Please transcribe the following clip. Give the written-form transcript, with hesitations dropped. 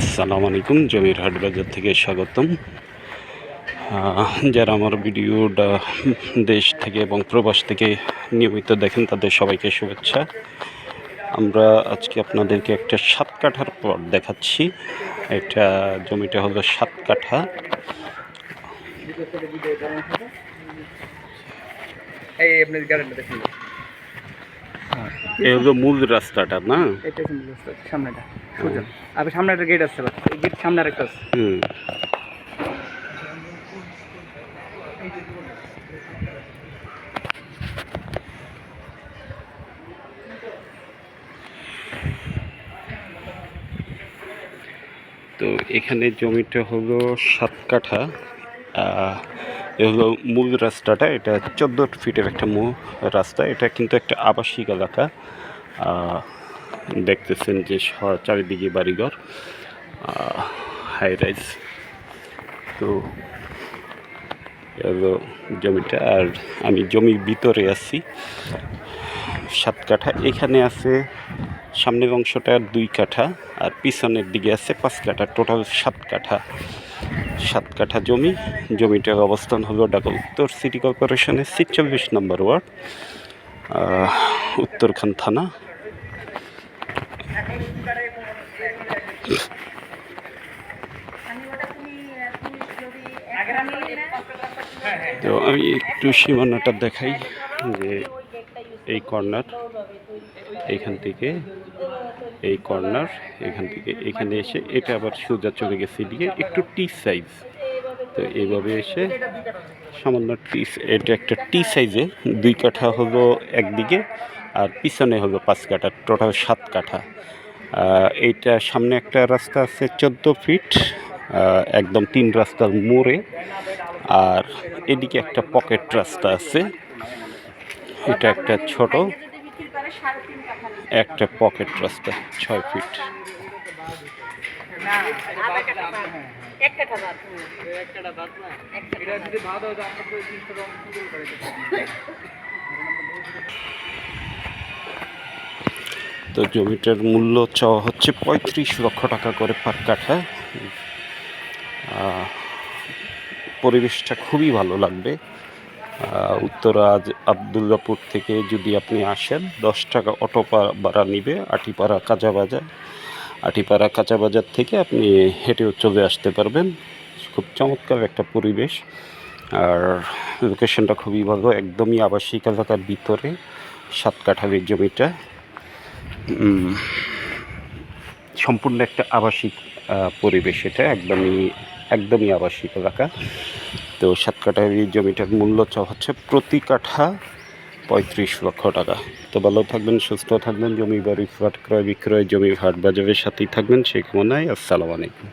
আসসালামু আলাইকুম। জমির হাট বাজার থেকে স্বাগতম। যারা আমার ভিডিওটা দেশ থেকে এবং প্রবাস থেকে নিয়মিত দেখেন তাদের সবাইকে শুভেচ্ছা। আমরা আজকে আপনাদেরকে একটা 7 কাঠার প্লট দেখাচ্ছি। এটা জমিটা হলো 7 কাঠা। এই হলো মূল রাস্তাটা না? এটা হচ্ছে মূল রাস্তা, সামনেটা সোজা। আর সামনে একটা গেট আছে, এই গেট সামনে আরেকটা আছে। তো এখানে জমিটা হলো 7 কাঠা। এ হলো মূল রাস্তাটা। এটা 14 ফিটের একটা মূল রাস্তা। এটা কিন্তু একটা আবাসিক এলাকা। দেখতেছেন যে চারিদিকে বাড়িঘর, হাই রাইজ। তো হলো জমিটা, আর আমি জমির ভিতরে আছি। 7 কাঠা এখানে আছে। সামনের অংশটা 2 কাঠা আর পিছনের দিকে আছে 5 কাঠা, টোটাল 7 কাঠা। 7 কাঠা জমি। জমিটার অবস্থান হলো ঢাকা উত্তর সিটি কর্পোরেশনের 46 নম্বর ওয়ার্ড, উত্তরখান থানা। তো আমি একটু সীমানাটা দেখাই যে এই কর্নার, এইখান থেকে এই কর্নার, এখান থেকে এখানে এসে এটা আবার সোজা চলে গেছে এদিকে একটু টি সাইজ। তো এইভাবে এসে সামান্য এটা একটা টি সাইজে 2 কাঠা হলো একদিকে, আর পিছনে হলো 5 কাঠা, টোটাল 7 কাঠা। এইটা সামনে একটা রাস্তা আছে 14 ফিট, একদম 3 রাস্তার মোড়ে। আর এদিকে একটা পকেট রাস্তা আছে। এটা একটা ছোট একটা পকেট রাস্তা 6 ফিট। তো জমিটার মূল্য চাওয়া হচ্ছে 35 লক্ষ টাকা করে পার কাঠা। পরিবেশটা খুবই ভালো লাগবে। উত্তরা আবদুল্লাপুর থেকে যদি আপনি আসেন 10 টাকা অটো ভাড়া নিবে। আটিপাড়া কাঁচা বাজার থেকে আপনি হেঁটেও চলে আসতে পারবেন। খুব চমৎকার একটা পরিবেশ, আর লোকেশনটা খুবই ভালো, একদমই আবাসিক এলাকার ভিতরে 7 কাঠার এই জমিটা। সম্পূর্ণ একটা আবাসিক পরিবেশ, এটা একদমই আবাসিক এলাকা। তো 7 কাঠার এই জমিটার মূল্য চাওয়া হচ্ছে প্রতি কাঠা 35 লক্ষ টাকা। তো ভালো থাকবেন, সুস্থ থাকবেন। জমি বাড়ি ফ্ল্যাট ক্রয় বিক্রয় জমির হাট বাজারের সাথেই থাকবেন সেই কামনায়। আসসালামু আলাইকুম।